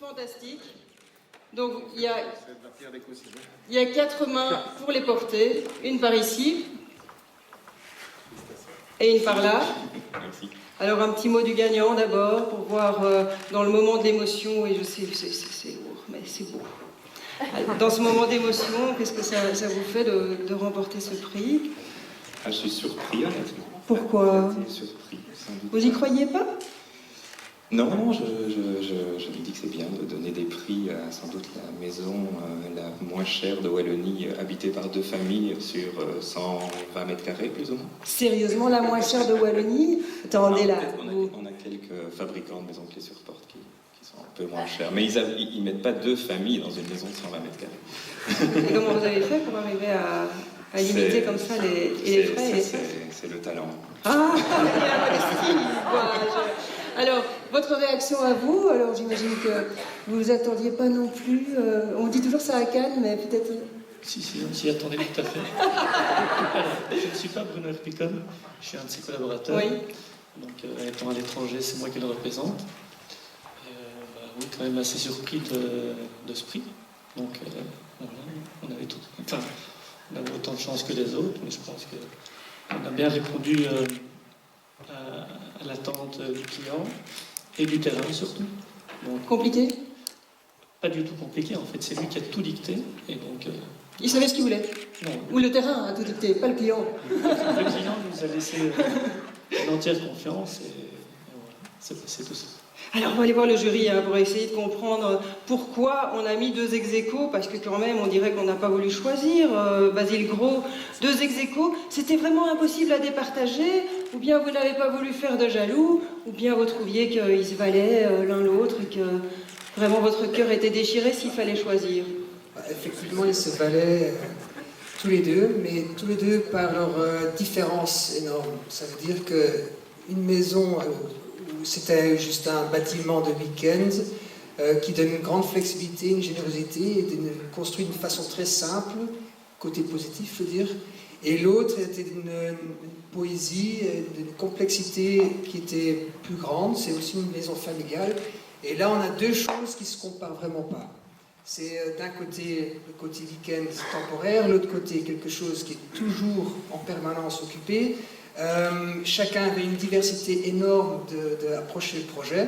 fantastique. Donc il y a 4 mains pour les porter, une par ici et une par là. Merci. Alors un petit mot du gagnant d'abord pour voir dans le moment de l'émotion, et je sais c'est lourd, mais c'est beau. Alors, dans ce moment d'émotion, qu'est-ce que ça vous fait de remporter ce prix? Je suis surpris, honnêtement. Pourquoi? J'ai été surpris, sans doute. Vous y croyez pas? Non, je me dis que c'est bien de donner des prix à sans doute la maison la moins chère de Wallonie, habitée par 2 familles sur 120 mètres carrés, plus ou moins. Sérieusement, la moins chère de Wallonie? Attendez là. On a quelques fabricants de maisons clés sur porte qui sont un peu moins chers. Mais ils ne mettent pas 2 familles dans une maison de 120 mètres carrés. Et comment vous avez fait pour arriver à limiter comme ça les frais? C'est le talent. Ah, la modestie, courage. Alors, votre réaction à vous? Alors, j'imagine que vous ne vous attendiez pas non plus. On dit toujours ça à Cannes, mais peut-être... Si, on s'y attendait tout à fait. Alors, je ne suis pas Bruno Herpicon, je suis un de ses collaborateurs. Oui. Donc, étant à l'étranger, c'est moi qui le représente. Oui, quand même assez surpris de ce prix. Donc, voilà, on avait autant de chance que les autres, mais je pense qu'on a bien répondu à l'attente du client et du terrain surtout. Donc, Compliqué? pas du tout compliqué, en fait, c'est lui qui a tout dicté. Et donc, Il savait ce qu'il voulait? non, Ou le terrain a tout dicté, pas le client? le client nous a laissé une entière confiance et voilà, c'est tout ça. Alors, on va aller voir le jury pour essayer de comprendre pourquoi on a mis 2 ex-aequo, parce que quand même, on dirait qu'on n'a pas voulu choisir. Basile Gros, 2 ex-aequo, c'était vraiment impossible à départager, ou bien vous n'avez pas voulu faire de jaloux, ou bien vous trouviez qu'ils se valaient l'un l'autre et que vraiment votre cœur était déchiré s'il fallait choisir. Effectivement, ils se valaient tous les deux, mais tous les deux par leur différence énorme. Ça veut dire qu'une maison... C'était juste un bâtiment de week-end qui donne une grande flexibilité, une générosité, et construit d'une façon très simple, côté positif, je veux dire. Et l'autre était d'une poésie, d'une complexité qui était plus grande. C'est aussi une maison familiale. Et là, on a 2 choses qui ne se comparent vraiment pas. C'est d'un côté le côté week-end temporaire, l'autre côté quelque chose qui est toujours en permanence occupé. Chacun avait une diversité énorme d'approcher le projet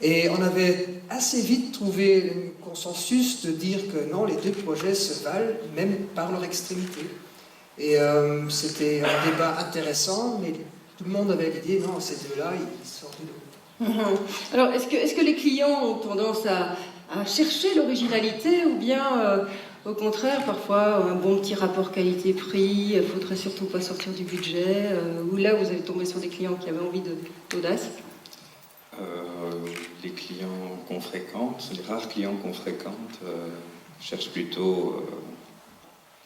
et on avait assez vite trouvé un consensus de dire que non, les 2 projets se valent même par leur extrémité et c'était un débat intéressant, mais tout le monde avait l'idée non, ces 2-là ils sortent du lot. Alors est-ce que les clients ont tendance à chercher l'originalité ou bien au contraire, parfois, un bon petit rapport qualité-prix, il ne faudrait surtout pas sortir du budget, ou là, vous avez tombé sur des clients qui avaient envie d'audace? Les clients qu'on fréquente, les rares clients qu'on fréquente, cherchent plutôt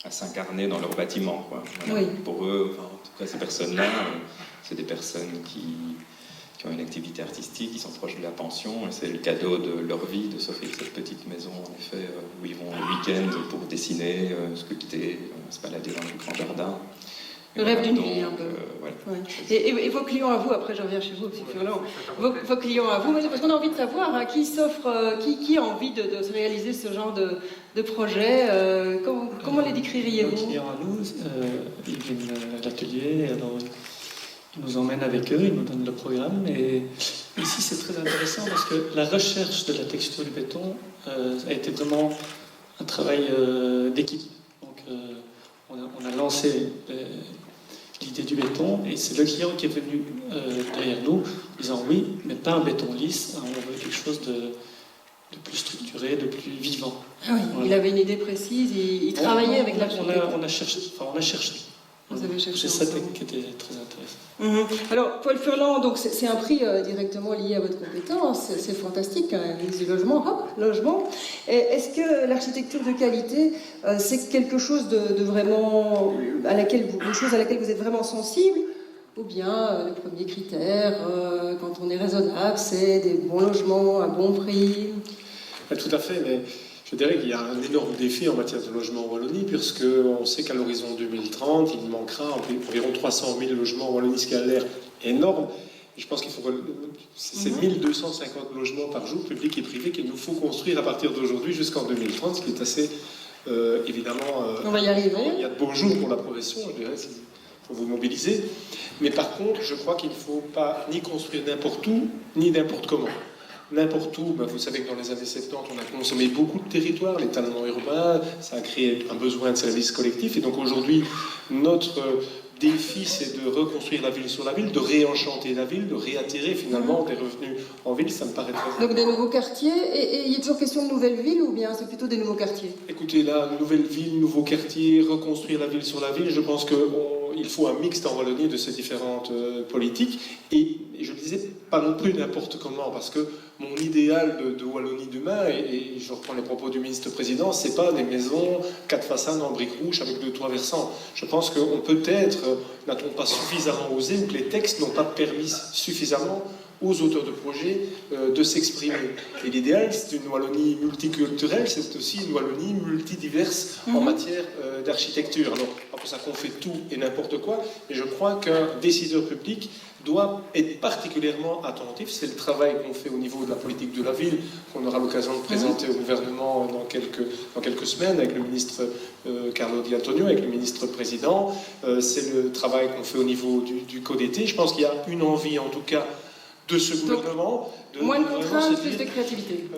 à s'incarner dans leur bâtiment, quoi. Voilà. Oui. Pour eux, enfin, en tout cas, ces personnes-là, c'est des personnes qui ont une activité artistique, qui sont proches de la pension, et c'est le cadeau de leur vie de s'offrir cette petite maison, en effet, où ils vont le week-end pour dessiner, sculpter, se balader dans le grand jardin. Le rêve d'une vie, un peu. Voilà. Ouais. Et vos clients à vous, après je reviens chez vous, c'est Furlan, vos clients à vous, parce qu'on a envie de savoir hein, qui s'offre, qui a envie de se réaliser ce genre de projet, comment les décririez-vous? Les clients à nous, ils viennent à l'atelier, alors ils nous emmènent avec eux, ils nous donnent le programme. Et ici, c'est très intéressant parce que la recherche de la texture du béton a été vraiment un travail d'équipe. Donc, on a lancé l'idée du béton et c'est le client qui est venu derrière nous en disant oui, mais pas un béton lisse, hein, on veut quelque chose de plus structuré, de plus vivant. Ah oui, voilà. il avait une idée précise, il travaillait avec l'architecte. On a cherché. Vous avez cherché. C'est ça qui était très intéressant. Alors, Paul Furlan, donc c'est un prix directement lié à votre compétence, c'est fantastique, quand même, les logements, hop, logement. Est-ce que l'architecture de qualité, c'est quelque chose de vraiment, une chose à laquelle vous êtes vraiment sensible, ou bien le premier critère, quand on est raisonnable, c'est des bons logements à bon prix? Tout à fait, mais je dirais qu'il y a un énorme défi en matière de logement en Wallonie, puisqu'on sait qu'à l'horizon 2030, il manquera environ 300 000 logements en Wallonie, ce qui a l'air énorme, Je pense qu'il faut c'est 1250 logements par jour, publics et privés, qu'il nous faut construire à partir d'aujourd'hui jusqu'en 2030, ce qui est assez évidemment. On va y arriver. Il y a de beaux jours pour la progression, je dirais, pour vous mobiliser. Mais par contre, je crois qu'il ne faut pas ni construire n'importe où, ni n'importe comment. N'importe où, vous savez que dans les années 70, on a consommé beaucoup de territoires, l'étalement urbain, ça a créé un besoin de services collectifs. Et donc aujourd'hui, notre défi, c'est de reconstruire la ville sur la ville, de réenchanter la ville, de réattirer finalement des revenus en ville. Ça me paraît très Donc des nouveaux quartiers, et il y a toujours question de nouvelles villes, ou bien c'est plutôt des nouveaux quartiers? Écoutez, là, nouvelle ville, nouveau quartier, reconstruire la ville sur la ville, je pense qu'il faut un mixte en Wallonie de ces différentes politiques. Et je le disais, pas non plus n'importe comment, parce que mon idéal de Wallonie demain, et je reprends les propos du ministre-président, c'est pas des maisons, 4 façades en briques rouges avec 2 toits versants. Je pense qu'on peut-être n'a-t-on pas suffisamment osé, ou que les textes n'ont pas permis suffisamment aux auteurs de projets de s'exprimer. Et l'idéal, c'est une Wallonie multiculturelle, c'est aussi une Wallonie multidiverse en matière d'architecture. Alors, pas pour ça qu'on fait tout et n'importe quoi, mais je crois qu'un décideur public doit être particulièrement attentif. C'est le travail qu'on fait au niveau de la politique de la ville, qu'on aura l'occasion de présenter au gouvernement dans quelques semaines, avec le ministre Carlo Di Antonio, avec le ministre-président. C'est le travail qu'on fait au niveau du CODT. Je pense qu'il y a une envie, en tout cas, de ce gouvernement. Moins de contraintes, plus de créativité.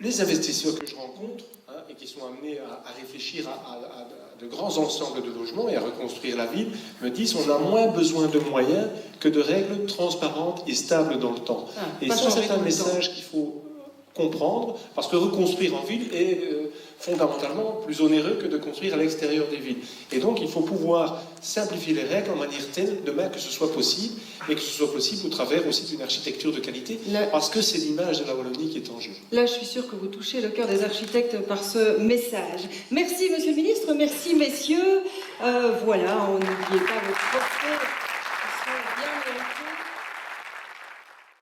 Les investisseurs que je rencontre, et qui sont amenés à réfléchir à de grands ensembles de logements et à reconstruire la ville, me disent qu'on a moins besoin de moyens que de règles transparentes et stables dans le temps. Et ça, c'est un message qu'il faut comprendre, parce que reconstruire en ville est fondamentalement plus onéreux que de construire à l'extérieur des villes. Et donc, il faut pouvoir simplifier les règles en manière telle, demain, que ce soit possible, et que ce soit possible au travers aussi d'une architecture de qualité, parce que c'est l'image de la Wallonie qui est en jeu. Là, je suis sûre que vous touchez le cœur des architectes par ce message. Merci, Monsieur le Ministre, merci, messieurs. Voilà, on n'oubliez pas votre portrait.